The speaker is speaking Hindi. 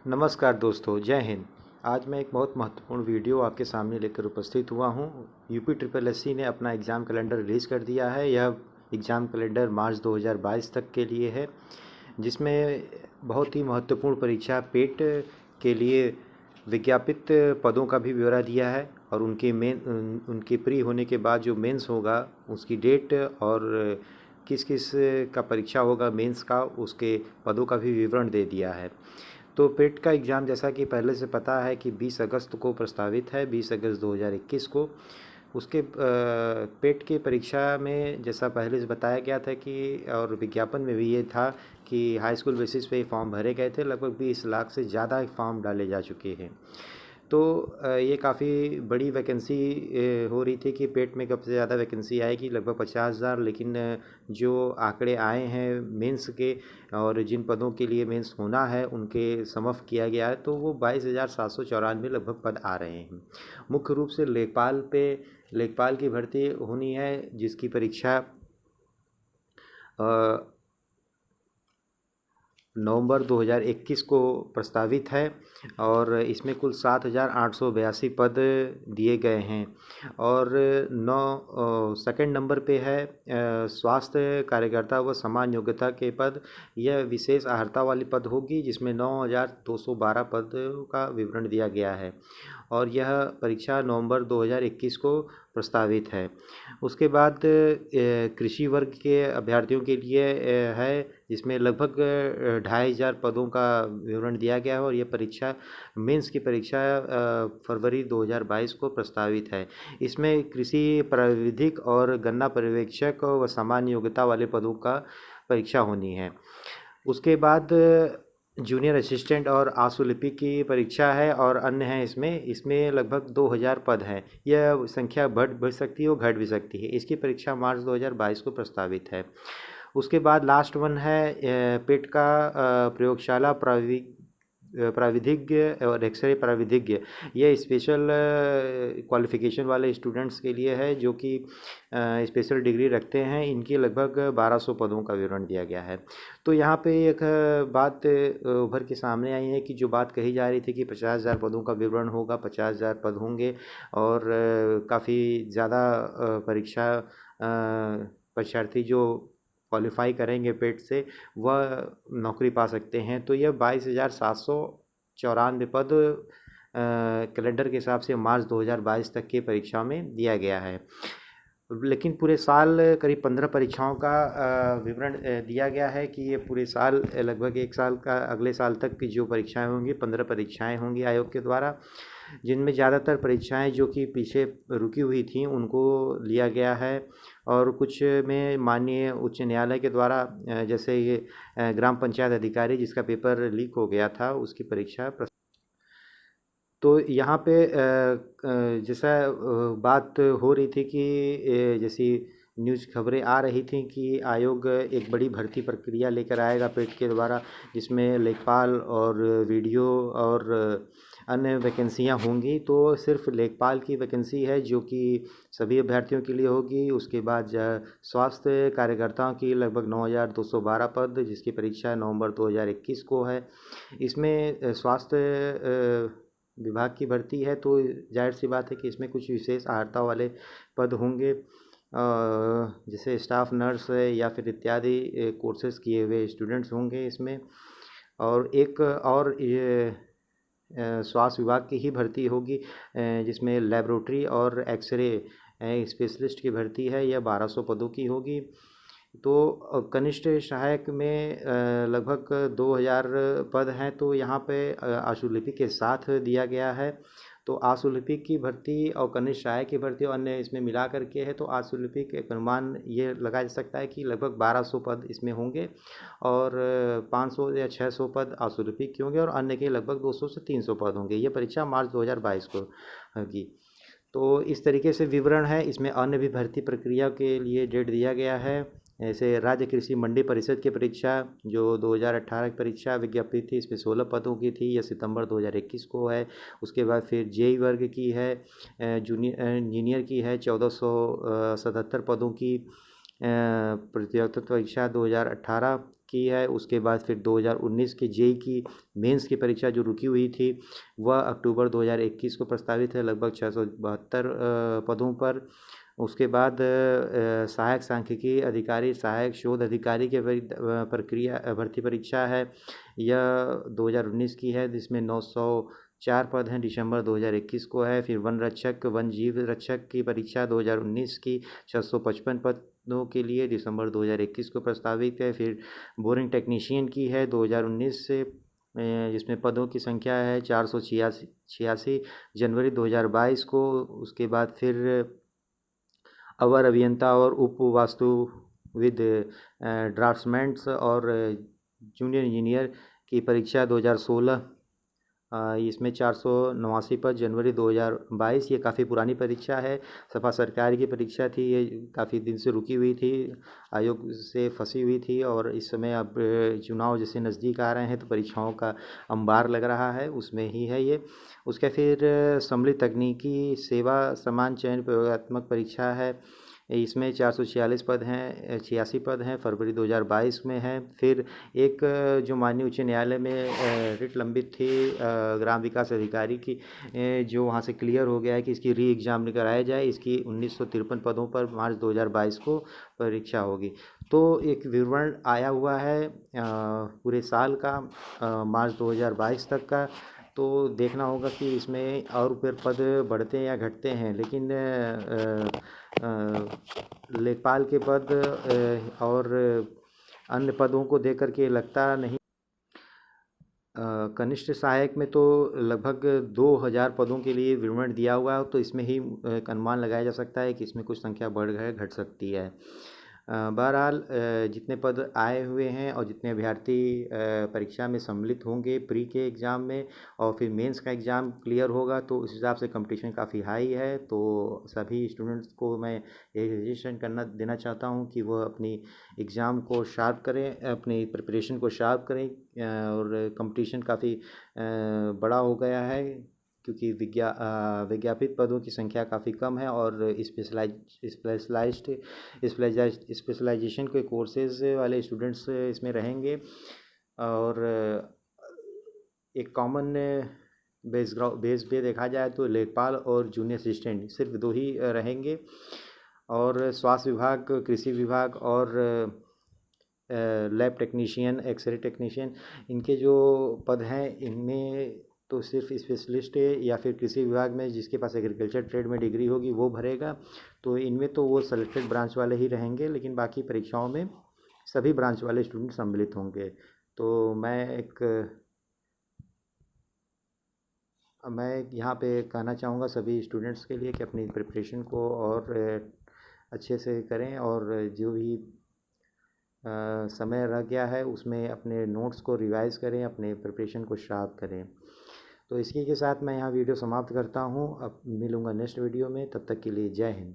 नमस्कार दोस्तों, जय हिंद। आज मैं एक बहुत महत्वपूर्ण वीडियो आपके सामने लेकर उपस्थित हुआ हूँ। यूपी ट्रिपल एससी ने अपना एग्ज़ाम कैलेंडर रिलीज़ कर दिया है। यह एग्ज़ाम कैलेंडर मार्च 2022 तक के लिए है, जिसमें बहुत ही महत्वपूर्ण परीक्षा पेट के लिए विज्ञापित पदों का भी ब्यौरा दिया है और उनके प्री होने के बाद जो मेंस होगा उसकी डेट और किस किस का परीक्षा होगा मेंस का, उसके पदों का भी विवरण दे दिया है। तो पेट का एग्ज़ाम जैसा कि पहले से पता है कि 20 अगस्त को प्रस्तावित है, 20 अगस्त 2021 को। उसके पेट की परीक्षा में जैसा पहले से बताया गया था कि और विज्ञापन में भी ये था कि हाई स्कूल बेसिस पे फॉर्म भरे गए थे। लगभग 20 लाख से ज़्यादा फॉर्म डाले जा चुके हैं। तो ये काफ़ी बड़ी वैकेंसी हो रही थी कि पेट में कब से ज़्यादा वैकेंसी आएगी, लगभग 50,000। लेकिन जो आंकड़े आए हैं मेंस के और जिन पदों के लिए मेंस होना है उनके समक्ष किया गया है, तो वो 22,794 लगभग पद आ रहे हैं। मुख्य रूप से लेखपाल की भर्ती होनी है, जिसकी परीक्षा नवंबर 2021 को प्रस्तावित है और इसमें कुल 7,882 पद दिए गए हैं। और सेकंड नंबर पे है स्वास्थ्य कार्यकर्ता व समान योग्यता के पद। यह विशेष अर्हता वाली पद होगी, जिसमें 9,212 पद का विवरण दिया गया है और यह परीक्षा नवंबर 2021 को प्रस्तावित है। उसके बाद कृषि वर्ग के अभ्यर्थियों के लिए है, जिसमें लगभग 2,500 पदों का विवरण दिया गया है और यह परीक्षा मेंस की परीक्षा फरवरी 2022 को प्रस्तावित है। इसमें कृषि प्राविधिक और गन्ना पर्यवेक्षक व सामान्य योग्यता वाले पदों का परीक्षा होनी है। उसके बाद जूनियर असिस्टेंट और आशुलिपि की परीक्षा है और अन्य है। इसमें लगभग 2,000 पद हैं। यह संख्या बढ़ सकती है और घट भी सकती है। इसकी परीक्षा मार्च 2022 को प्रस्तावित है। उसके बाद लास्ट वन है पेट का प्रयोगशाला प्राविधिज्ञ और एक्सरे प्राविधिज्ञ। ये स्पेशल क्वालिफिकेशन वाले स्टूडेंट्स के लिए है जो कि स्पेशल डिग्री रखते हैं। इनकी लगभग 1200 पदों का विवरण दिया गया है। तो यहाँ पे एक बात उभर के सामने आई है कि जो बात कही जा रही थी कि 50,000 पदों का विवरण होगा, 50,000 पद होंगे और काफ़ी ज़्यादा परीक्षार्थी जो क्वालिफाई करेंगे पेट से वह नौकरी पा सकते हैं। तो यह 22,794 पद कैलेंडर के हिसाब से मार्च 2022 तक की परीक्षा में दिया गया है। लेकिन पूरे साल करीब 15 परीक्षाओं का विवरण दिया गया है कि ये पूरे साल लगभग एक साल का अगले साल तक की जो परीक्षाएं होंगी, 15 परीक्षाएं होंगी आयोग के द्वारा, जिनमें ज़्यादातर परीक्षाएं जो कि पीछे रुकी हुई थी उनको लिया गया है और कुछ में माननीय उच्च न्यायालय के द्वारा जैसे ये ग्राम पंचायत अधिकारी जिसका पेपर लीक हो गया था उसकी परीक्षा। तो यहाँ पे जैसा बात हो रही थी कि जैसी न्यूज़ खबरें आ रही थी कि आयोग एक बड़ी भर्ती प्रक्रिया लेकर आएगा पेट के द्वारा, जिसमें लेखपाल और वीडियो और अन्य वैकेंसियाँ होंगी। तो सिर्फ लेखपाल की वैकेंसी है जो कि सभी अभ्यर्थियों के लिए होगी। उसके बाद स्वास्थ्य कार्यकर्ताओं की लगभग 9,212 पद, जिसकी परीक्षा नवंबर 2021 को है। इसमें स्वास्थ्य विभाग की भर्ती है, तो जाहिर सी बात है कि इसमें कुछ विशेष अर्हता वाले पद होंगे, जैसे स्टाफ नर्स है या फिर इत्यादि कोर्सेज किए हुए स्टूडेंट्स होंगे इसमें। और एक और ये स्वास्थ्य विभाग की ही भर्ती होगी, जिसमें लेबोरेटरी और एक्सरे स्पेशलिस्ट की भर्ती है। यह 1,200 पदों की होगी। तो कनिष्ठ सहायक में लगभग 2,000 पद हैं। तो यहाँ पे आशुलिपि के साथ दिया गया है। तो आशुलिपिक की भर्ती और कनिष्ठ सहायक की भर्ती और अन्य इसमें मिला करके है। तो आशुलिपिक एक अनुमान ये लगाया जा सकता है कि लगभग 1,200 पद इसमें होंगे और 500 या 600 पद आशुलिपिक के होंगे और अन्य के लगभग 200 से 300 पद होंगे। ये परीक्षा मार्च 2022 को होगी। तो इस तरीके से विवरण है। इसमें अन्य भी भर्ती प्रक्रिया के लिए डेट दिया गया है। ऐसे राज्य कृषि मंडी परिषद की परीक्षा जो 2018 की परीक्षा विज्ञापित थी, इसमें 16 पदों की थी, यह सितंबर 2021 को है। उसके बाद फिर जेई वर्ग की है, जूनियर इंजीनियर की है 1,477 पदों की प्रतियोगिता परीक्षा 2018 की है। उसके बाद फिर 2019 की जेईई की मेंस की परीक्षा जो रुकी हुई थी वह अक्टूबर 2021 को प्रस्तावित है, लगभग 672 पदों पर। उसके बाद सहायक सांख्यिकी अधिकारी, सहायक शोध अधिकारी के प्रक्रिया भर्ती परीक्षा है, यह 2019 की है, जिसमें 904 पद हैं, दिसंबर 2021 को है। फिर वन रक्षक, वन जीव रक्षक की परीक्षा 2019 की 655 पदों के लिए, दिसंबर 2021 को प्रस्तावित है। फिर बोरिंग टेक्नीशियन की है 2019 से, जिसमें पदों की संख्या है 486, जनवरी 2022 को। उसके बाद फिर अवर अभियंता और उप वास्तुविद, ड्राफ्ट्समैन्स और जूनियर इंजीनियर की परीक्षा 2016, इसमें 489 पद, जनवरी 2022। ये काफ़ी पुरानी परीक्षा है, सपा सरकार की परीक्षा थी, ये काफ़ी दिन से रुकी हुई थी, आयोग से फंसी हुई थी, और इस समय अब चुनाव जैसे नज़दीक आ रहे हैं तो परीक्षाओं का अंबार लग रहा है, उसमें ही है ये। उसके फिर सम्मिलित तकनीकी सेवा समान चयन प्रयोगात्मक परीक्षा है, इसमें 446 पद हैं, 86 पद हैं, फरवरी 2022 में है। फिर एक जो माननीय उच्च न्यायालय में रिट लंबित थी ग्राम विकास अधिकारी की, जो वहाँ से क्लियर हो गया है कि इसकी री एग्ज़ाम कराया जाए, इसकी 1953 पदों पर मार्च 2022 को परीक्षा होगी। तो एक विवरण आया हुआ है पूरे साल का, मार्च 2022 तक का। तो देखना होगा कि इसमें और फिर पद बढ़ते हैं या घटते हैं, लेकिन लेखपाल के पद और अन्य पदों को देख कर के लगता नहीं। कनिष्ठ सहायक में तो लगभग 2000 पदों के लिए विवरण दिया हुआ है, तो इसमें ही एक अनुमान लगाया जा सकता है कि इसमें कुछ संख्या बढ़ गए घट सकती है। बहरहाल जितने पद आए हुए हैं और जितने अभ्यर्थी परीक्षा में सम्मिलित होंगे प्री के एग्ज़ाम में, और फिर मेंस का एग्ज़ाम क्लियर होगा, तो उस हिसाब से कंपटीशन काफ़ी हाई है। तो सभी स्टूडेंट्स को मैं यही सजेशन देना चाहता हूँ कि वह अपनी एग्ज़ाम को शार्प करें, अपनी प्रिपरेशन को शार्प करें, और कंपटीशन काफ़ी बड़ा हो गया है, क्योंकि विज्ञापित पदों की संख्या काफ़ी कम है, और स्पेशलाइजेशन के कोर्सेज़ वाले स्टूडेंट्स इसमें रहेंगे, और एक कॉमन बेस पे देखा जाए तो लेखपाल और जूनियर असिस्टेंट सिर्फ 2 ही रहेंगे, और स्वास्थ्य विभाग, कृषि विभाग और लैब टेक्नीशियन, एक्सरे टेक्नीशियन, इनके जो पद हैं इनमें तो सिर्फ स्पेशलिस्ट या फिर कृषि विभाग में जिसके पास एग्रीकल्चर ट्रेड में डिग्री होगी वो भरेगा। तो इनमें तो वो सेलेक्टेड ब्रांच वाले ही रहेंगे, लेकिन बाकी परीक्षाओं में सभी ब्रांच वाले स्टूडेंट सम्मिलित होंगे। तो मैं यहाँ पे कहना चाहूँगा सभी स्टूडेंट्स के लिए कि अपनी प्रिपरेशन को और अच्छे से करें, और जो भी समय रह गया है उसमें अपने नोट्स को रिवाइज़ करें, अपने प्रिपरेशन को शार्प करें। तो इसी के साथ मैं यहाँ वीडियो समाप्त करता हूँ, अब मिलूँगा नेक्स्ट वीडियो में, तब तक के लिए जय हिंद।